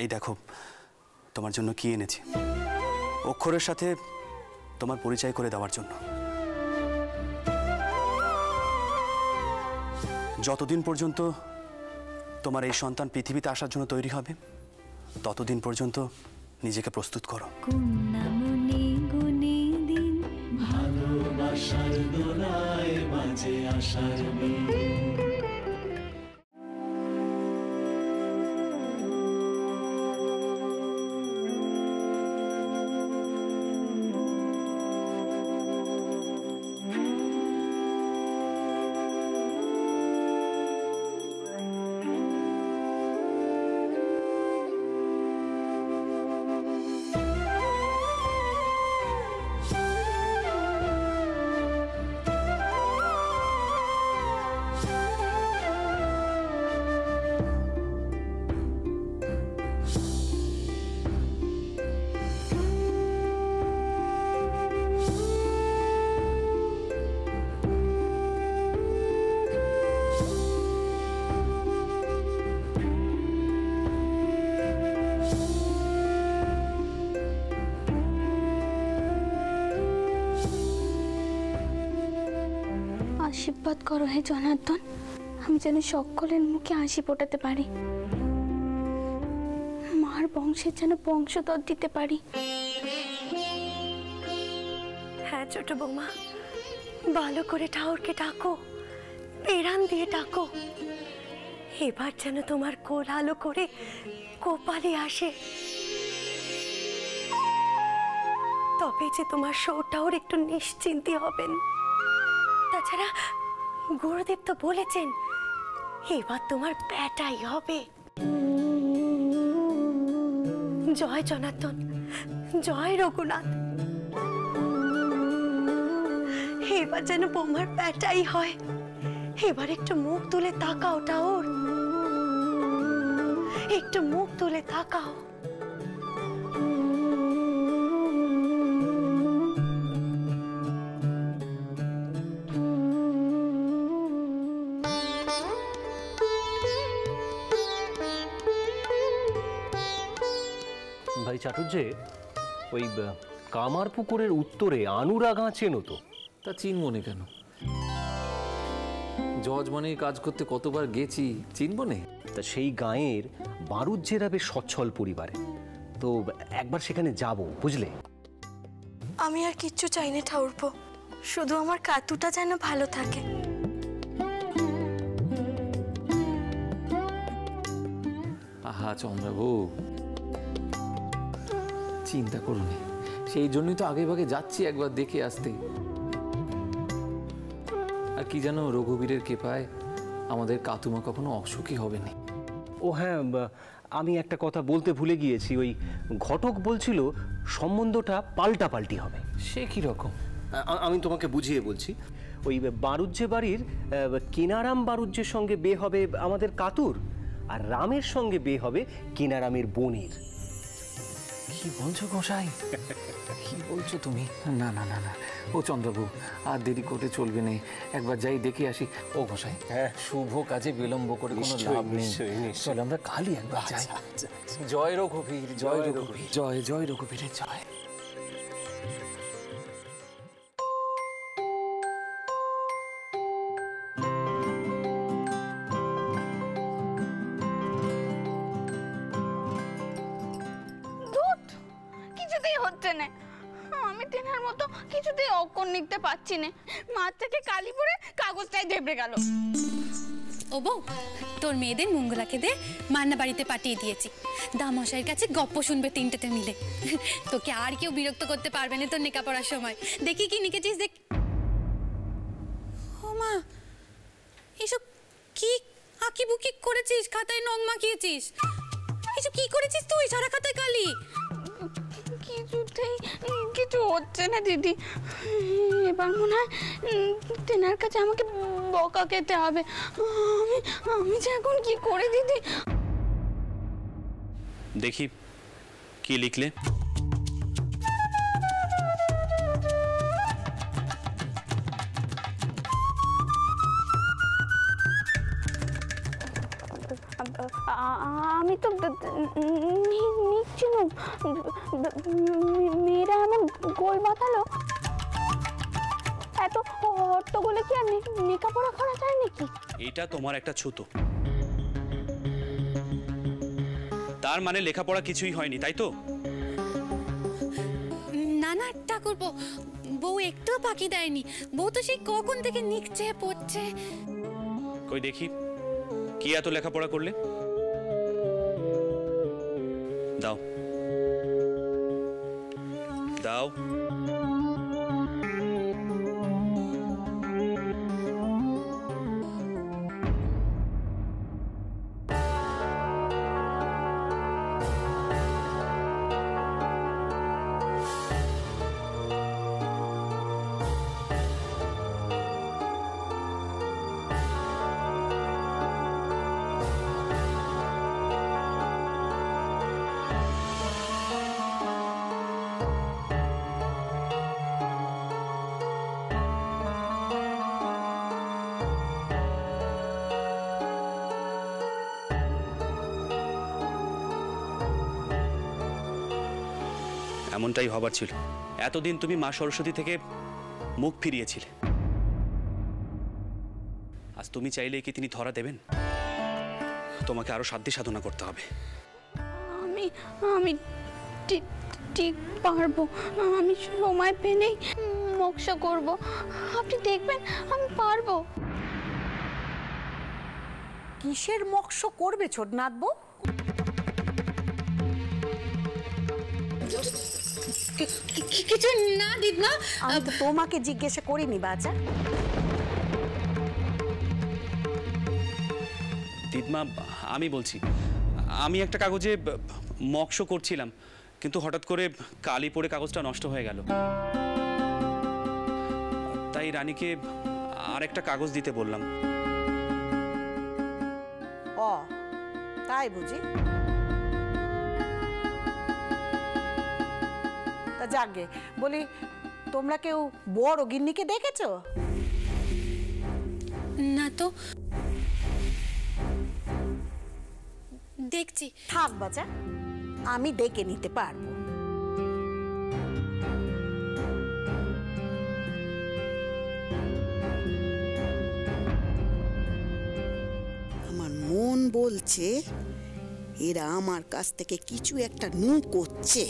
এই দেখো তোমার জন্য কি এনেছি, অক্ষরের সাথে তোমার পরিচয় করে দেওয়ার জন্য। যতদিন পর্যন্ত তোমার এই সন্তান পৃথিবীতে আসার জন্য তৈরি হবে ততদিন পর্যন্ত নিজেকে প্রস্তুত করো। ভালোবাসার দোলায় বাজে আশার আশীর্বাদ করো হে জনার্দন, আমি যেন সকলের মুখে হাসি ফোটাতে পারি, মার বংশের যেন বংশধর দিতে পারি। হ্যাঁ ছোট বৌমা, ভালো করে ঠাকুরকে ডাকো, পেরান দিয়ে ডাকো, এবার যেন তোমার কোল আলো করে কোপালে আসে, তবে যে তোমার সৌটাওর একটু নিশ্চিন্তি হবেন। তাছাড়া গুরুদেব তো বলেছেন এবার তোমার বেটাই হবে। জয় জনার্দন, জয় রঘুনাথ, এবার যেন বৌমার বেটাই হয়। এবার একটু মুখ তুলে তাকাও ঠাকুর, একটু মুখ তুলে তাকাও। ভাই চাটুর্যে, ওই কামার পুকুরের উত্তরে আনুরা গাঁ চেনো তো? তা চিনবো না কেন, জজমানির কাজ করতে কতবার গেছি, চিনবো না? তা সেই গাঁয়ের বারুজ্যেরা বেশ সচ্ছল পরিবারে, তো একবার সেখানে যাব, বুঝলে? আমি আর কিচ্ছু চাই না ঠাকুরপো, শুধু আমার কাতুটা যেন ভালো থাকে। আহা চন্দ্রবাবু, চিন্তা করুন, সেই জন্যই তো আগে ভাগে যাচ্ছি একবার দেখে আসতে। আর কি জানো, রঘুবীরের কৃপায় আমাদের কাতুমা কখনো অসুখী হবে না। ও হ্যাঁ, আমি একটা কথা বলতে ভুলে গিয়েছি, ওই ঘটক বলছিল সম্বন্ধটা পাল্টাপাল্টি হবে। সে কি রকম? আমি তোমাকে বুঝিয়ে বলছি। ওই বারুজ্যে বাড়ির কিনারাম বারুজ্যের সঙ্গে বিয়ে হবে আমাদের কাতুর, আর রামের সঙ্গে বিয়ে হবে কিনারামের বোনের। কি বলছো গোসাই, কি বলছো তুমি? না না না না, ও চন্দ্রবাবু আর দেরি করতে চলবে না, একবার যাই দেখে আসি। ও গোসাই, হ্যাঁ, শুভ কাজে বিলম্ব করে কোনো লাভ নেই, চলো আমরা কালই একবার যাই। জয় রঘুবীর, জয় রঘুবীর, জয় জয় রঘুবীরের জয়। আমি তেনার মতো কিছুতেই অক্ষর লিখতে পারছি না, মাঠ থেকে কালি পড়ে কাগজটাই দেবড়ে গেল। ও বউ, তোর মেয়েদের মঙ্গলাকে দে মান্না বাড়িতে পাঠিয়ে দিয়েছি, দামশাইয়ের কাছে গপ্প শুনবে তিনটেতে মিলে। তোকে আর কেউ বিরক্ত করতে পারবে না তোর নেকা পড়ার সময়। দেখি কি লিখেছিস, দেখ। ও মা, এসব কি আঁকি বুকি করেছিস? খাতায় রং মাখিয়েছিস? এসব কি করেছিস তুই? সারা খাতায় কালি। কিছুতেই কিছু হচ্ছে না দিদি, এবার মনে হয় তেনার কাছে আমাকে বকা খেতে হবে। আমি যে এখন কি করে দিদি? দেখি কি লিখলে। আমি তো নিচ্ছি না। মেয়েরা এমন গোল বাতালো, এত হট্টগোলে কি আর লেখাপড়া করা যায় নাকি? এটা তোমার একটা ছুতো, তার মানে লেখাপড়া কিছুই হয়নি, তাই তো? না না ঠাকুরপো, বউ একটুও ফাঁকি দেয়নি। বউ তো সেই কখন থেকে নিচ্ছে পড়ছে। কই দেখি, কি এত লেখাপড়া করলে? দাও দাও। এমনটাই হবার ছিল। এতদিন তুমি মা সরস্বতী থেকে মুখ ফিরিয়েছিলে, আজ তুমি চাইলে কি তিনি ধরা দেবেন? তোমাকে আরো সাধ্য সাধনা করতে হবে। আমি আমি ঠিক পারবো। আমি সময় পেলেই মোক্ষা করব। আপনি দেখবেন আমি পারবো। কিসের মোক্ষ করবে ছোটনাথ বউ? কিছু না দিদমা। আমি তো তোমাকে জিজ্ঞাসা করিনি বাচ্চা। দিদমা, আমি বলছি, আমি একটা কাগজে মক্স করছিলাম, কিন্তু হঠাৎ করে কালি পড়ে কাগজটা নষ্ট হয়ে গেল। তাই রানীকে আরেকটা কাগজ দিতে বললাম। ও তাই বুঝি? তা যাগে বলি, তোমরা কেউ বড় গিন্নিকে দেখেছো? না তো। দেখছি। থাক বাচ্চা, আমি ডেকে নিতে পারবো। আমার মন বলছে এরা আমার কাছ থেকে কিছু একটা নু করছে।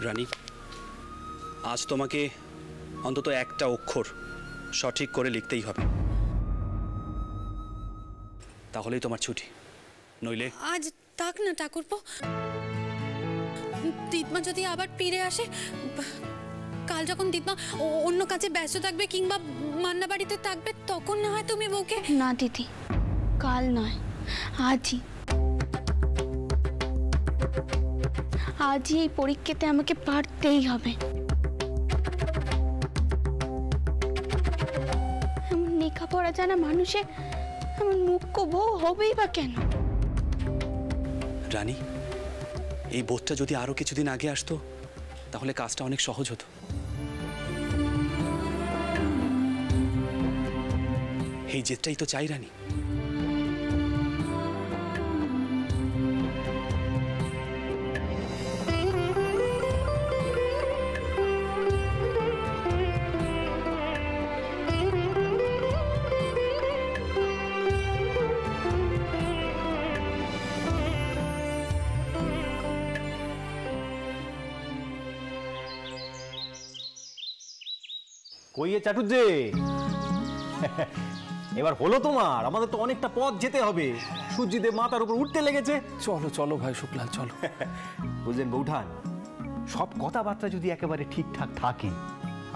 রানী, আজ তোমাকে অন্তত একটা অক্ষর সঠিক করে লিখতেই হবে, তাহলেই তোমার ছুটি। নইলে আজ থাক না ঠাকুরপো। দিদমা যদি আবার ফিরে আসে, কাল যখন দিদমা অন্য কাজে ব্যস্ত থাকবে কিংবা মান্না বাড়িতে থাকবে, তখন না হয় তুমি বউকে। না দিদি, কাল নয়, আজই। আজই এই পরীক্ষাতে আমাকে পারতেই হবে। এমন লেখাপড়া জানা মানুষের এমন মুখ্য বউ হবেই বা কেন? রানী, এই বোধটা যদি আরো কিছুদিন আগে আসতো, তাহলে কাজটা অনেক সহজ হতো। এই জেদটাই তো চাই রানী। কইয়ে চাটুর্যে, এবার হলো তোমার। আমাদের তো অনেকটা পথ যেতে হবে। সূর্যদেব মাথার উপর উঠতে লেগেছে। চলো চলো ভাই শুক্লাল, চলো। বুঝলেন বৌঠান, সব কথাবার্তা যদি একেবারে ঠিকঠাক থাকে,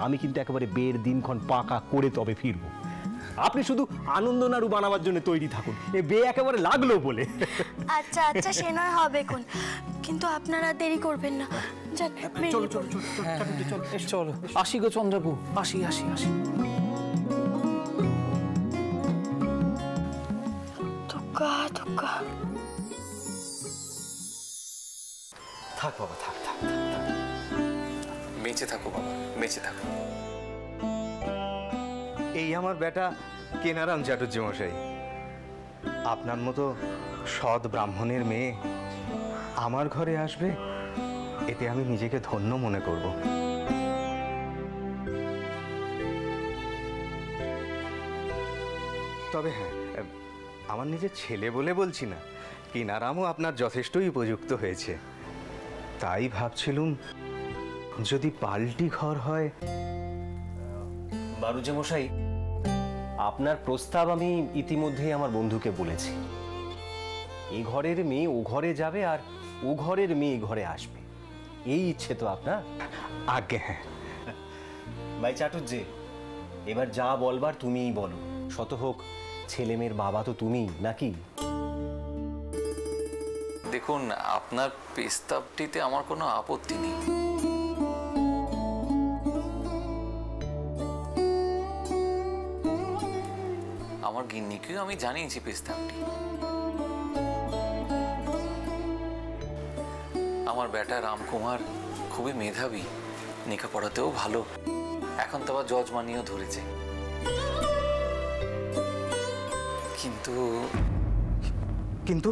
আমি কিন্তু একেবারে বের দিনক্ষণ পাকা করে তবে ফিরবো। আপনি শুধু আনন্দ নাড়ু বানাবার জন্য তৈরি থাকুন, এ বে একেবারে লাগলো বলে। আচ্ছা আচ্ছা, সে নয় হবে কোন, কিন্তু আপনারা দেরি করবেন না। যান, চলো বেরিয়ে চলো পড়ুন। চলো চলো চলো আসি গো চন্দ্রবাবু, আসি আসি আসি। দুগ্গা দুগ্গা। থাক বাবা, থাক থাক। বেঁচে থাকো বাবা, বেঁচে থাকো। এই আমার বেটা কেনারাম চাটুর্য মশাই, আপনার মতো সৎ ব্রাহ্মণের মেয়ে আমার ঘরে আসবে, এতে আমি নিজেকে ধন্য মনে করব। তবে হ্যাঁ, আমার নিজের ছেলে বলে বলছি না, কেনারামও আপনার যথেষ্টই উপযুক্ত হয়েছে। তাই ভাবছিলুম যদি পাল্টি ঘর হয়। বারুজে মশাই, আপনার প্রস্তাব আমি ইতিমধ্যেই আমার বন্ধুকে বলেছি। এই ঘরের মেয়ে ও ঘরে যাবে, আর ও ঘরের মেয়ে এই ঘরে আসবে, এই ইচ্ছে তো আপনার? আজ্ঞে হ্যাঁ। ভাই চাটুর্যে, এবার যা বলবার তুমিই বলো। শত হোক ছেলে মেয়ের বাবা তো তুমিই, নাকি? দেখুন, আপনার প্রস্তাবটিতে আমার কোনো আপত্তি নেই। আমার গিন্নিকেও আমি জানিয়েছি প্রস্তাবটি। আমার বেটা রামকুমার খুবই মেধাবী, লেখাপড়াতেও ভালো, এখন তো আবার জজমানিও ধরেছে। কিন্তু কিন্তু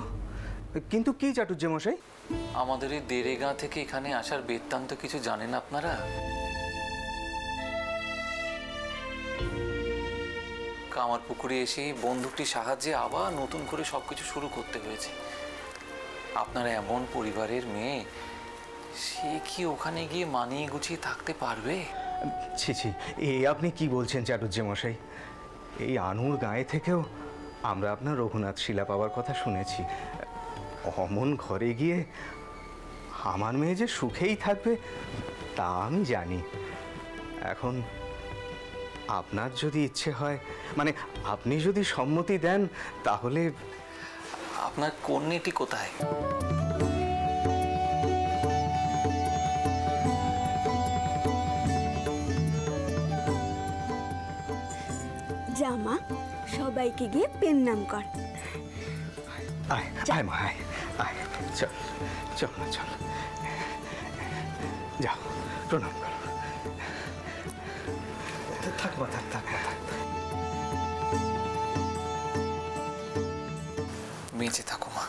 কিন্তু কি চাটুর্য মশাই? আমাদের এই দেরেগাঁ থেকে এখানে আসার বৃত্তান্ত কিছু জানেন আপনারা? কামার পুকুরে এসে বন্দুকটির সাহায্যে আবার নতুন করে সবকিছু শুরু করতে হয়েছে। আপনারা এমন পরিবারের মেয়ে, সে কি ওখানে গিয়ে মানিয়ে গুছিয়ে থাকতে পারবে? ছি ছি, এ আপনি কি বলছেন চাটুর্য মশাই? এই আনুর গায়ে থেকেও আমরা আপনার রঘুনাথ শিলা পাওয়ার কথা শুনেছি। অমন ঘরে গিয়ে আমার মেয়ে যে সুখেই থাকবে তা আমি জানি। এখন আপনার যদি ইচ্ছে হয়, মানে আপনি যদি সম্মতি দেন, তাহলে। আপনার কন্যাটি কোথায়? জামা, সবাইকে গিয়ে পেন নাম কর। আয় আয় মা, আয় আয়, চল চল না, চল যাও, প্রণাম করো। থাক মা, থাক থাক মা, থাক। বেঁচে থাকো মা।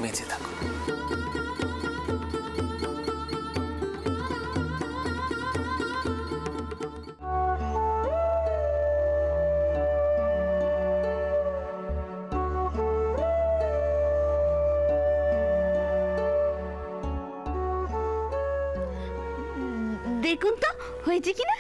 বেঁচে থাকো। দেখুন তো হয়েছে কিনা।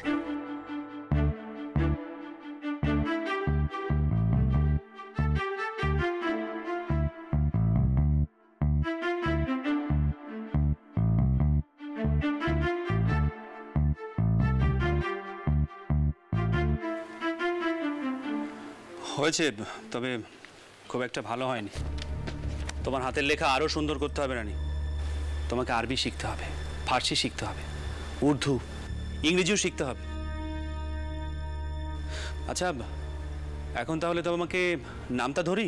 হয়েছে, তবে খুব একটা ভালো হয়নি। তোমার হাতের লেখা আরও সুন্দর করতে হবে রানী। তোমাকে আরবি শিখতে হবে, ফার্সি শিখতে হবে, উর্দু, ইংরেজিও শিখতে হবে। আচ্ছা, এখন তাহলে তোমাকে নামটা ধরি?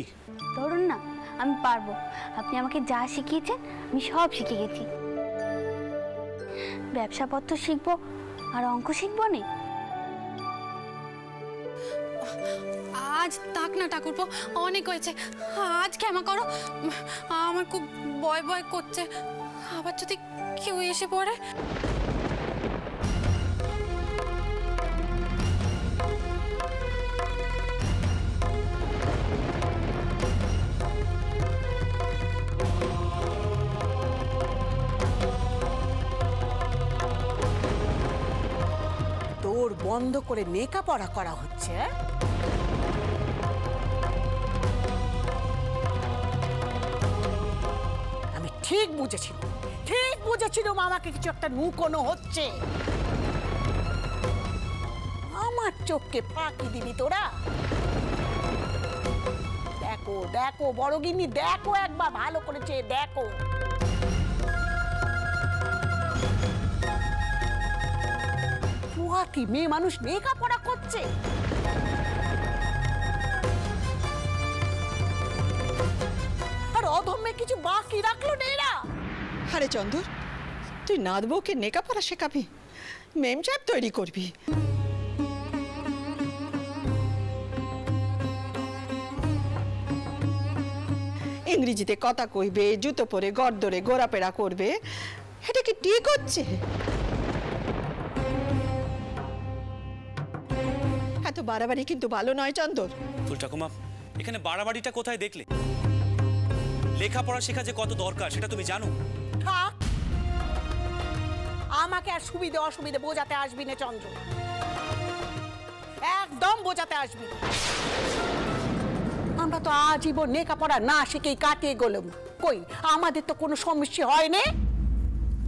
ধরুন না, আমি পারবো। আপনি আমাকে যা শিখিয়েছেন আমি সব শিখে গেছি। ব্যবসাপত্র শিখবো আর অঙ্ক শিখবো না। আজ তাক না ঠাকুরপো, অনেক হয়েছে, আজ ক্ষমা করো। আমার খুব ভয় ভয় করছে, আবার যদি কেউ এসে পড়ে। তোর বন্ধ করে লেখাপড়া করা হচ্ছে। আমি ঠিক বুঝেছিলাম ঠিক বুঝেছিলাম আমাকে কিছু একটা লুকোনো হচ্ছে। আমার চোখকে ফাঁকি দিবি তোরা? দেখো দেখো বড় গিন্নি, দেখো একবার ভালো করেছে, দেখো। কি মেয়ে মানুষ লেখাপড়া করছে, আর অধম্যে কিছু বাকি রাখলো না এরা। আরে চন্দর, তুই নাত বউকে লেখাপড়া শেখাবি, মেম সাহেব তৈরি করবি? ইংরেজিতে কথা কইবে, জুতো পরে গর্দরে ঘোরাফেরা করবে, এটা কি ঠিক হচ্ছে? এত বাড়াবাড়ি কিন্তু ভালো নয় চন্দর। ফুল ঠাকুমা, এখানে বাড়াবাড়িটা কোথায় দেখলে? লেখাপড়া শেখা যে কত দরকার সেটা তুমি জানো? থাক, আমাকে আর সুবিধে অসুবিধে বোঝাতে আসবি না চন্দ্র, একদম বোঝাতে আসবি না। আমরা তো আজীবন লেখাপড়া না শিখেই কাটিয়ে গেলাম, কই আমাদের তো কোনো সমস্যা হয় না।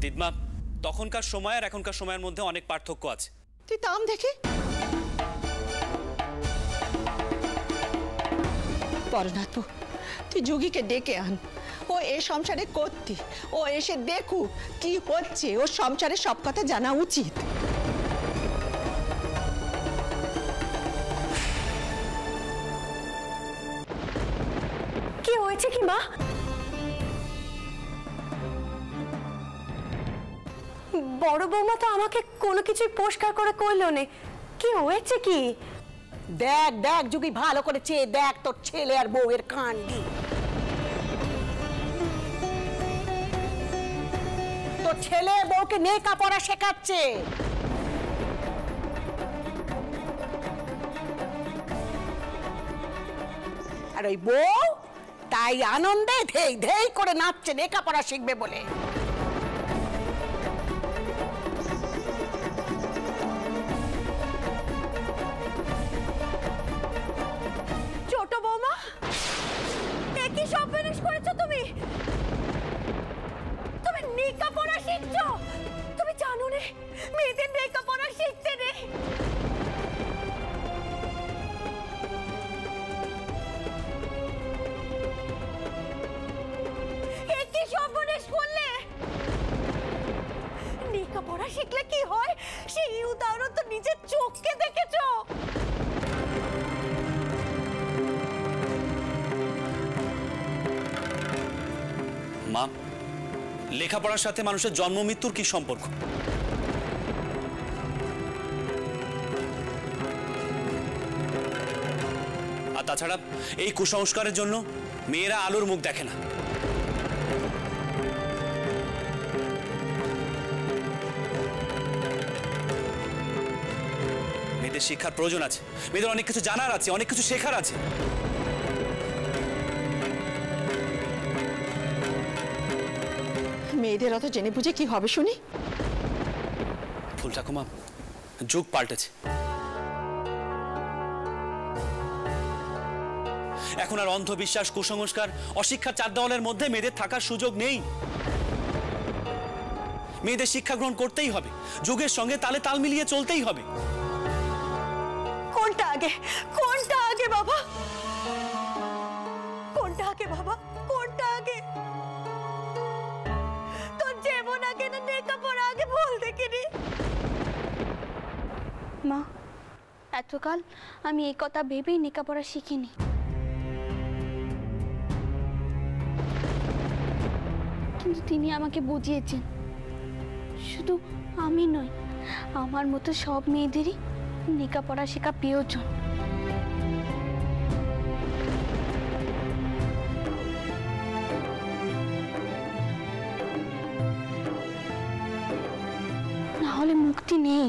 দিদমা, তখনকার সময় আর এখনকার সময়ের মধ্যে অনেক পার্থক্য আছে। তুই তাম দেখে পরনাথ, তুই যোগীকে ডেকে আন, ও এ সংসারে করতি, ও এসে দেখুক কি হচ্ছে, ওর সংসারে সব কথা জানা উচিত। কি হয়েছে কি মা? বড় বৌমা তো আমাকে কোনো কিছুই পরিষ্কার করে কইলো না, কি হয়েছে কি? দেখ দেখ যুগি, ভালো করে চেয়ে দেখ তোর ছেলে আর বউয়ের কাণ্ডি। তোর ছেলে বউকে লেখাপড়া শেখাচ্ছে, আর ওই বউ তাই আনন্দে ধেই ধেই করে নাচছে লেখাপড়া শিখবে বলে। ছোট বৌমা, কি সর্বনাশ করেছো তুমি? তুমি লেখাপড়া শিখছো? তুমি জানো না মেয়েদের লেখাপড়া শিখতে নেই? কি সর্বনাশ করলে? লেখাপড়া শিখলে কি হয় সেই উদাহরণ তো নিজের চোখকে দেখেছো। মা, লেখাপড়ার সাথে মানুষের জন্ম মৃত্যুর কি সম্পর্ক? আর তাছাড়া এই কুসংস্কারের জন্য মেয়েরা আলোর মুখ দেখে না। মেয়েদের শিক্ষার প্রয়োজন আছে, মেয়েদের অনেক কিছু জানার আছে, অনেক কিছু শেখার আছে। মেয়েদের অত জেনে বুঝে কি হবে শুনি? ফুল ঠাকুমা, যুগ পাল্টেছে, এখন আর অন্ধবিশ্বাস, কুসংস্কার, অশিক্ষার চার দেওয়ালের মধ্যে মেয়েদের থাকার সুযোগ নেই। মেয়েদের শিক্ষা গ্রহণ করতেই হবে, যুগের সঙ্গে তালে তাল মিলিয়ে চলতেই হবে। কোনটা আগে, কোনটা আগে বাবা, কোনটা আগে বাবা, কোনটা আগে? তোর জীবন আগে না লেখাপড়া আগে বল দেখিনি? মা, এতকাল আমি এই কথা ভেবেই লেখাপড়া শিখিনি। কিন্তু তিনি আমাকে বুঝিয়েছেন, শুধু আমি নই, আমার মতো সব মেয়েদেরই লেখাপড়া শেখা প্রয়োজন। না হলে মুক্তি নেই।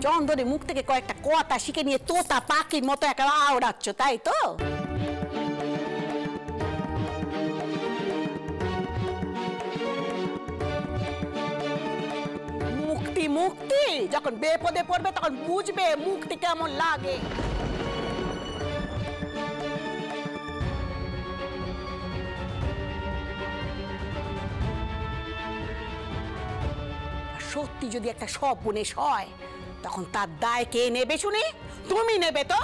চন্দনের মুখ থেকে কয়েকটা কথা শিখে নিয়ে তোতা পাখির মতো একটা আওড়াচ্ছ, তাই তো? মুক্তি মুক্তি যখন বেপদে পড়বে তখন বুঝবে মুক্তি কেমন লাগে। সত্যি যদি একটা সর্বনেশ হয় তখন তার দায় কে নেবে শুনি? তুমি নেবে তো?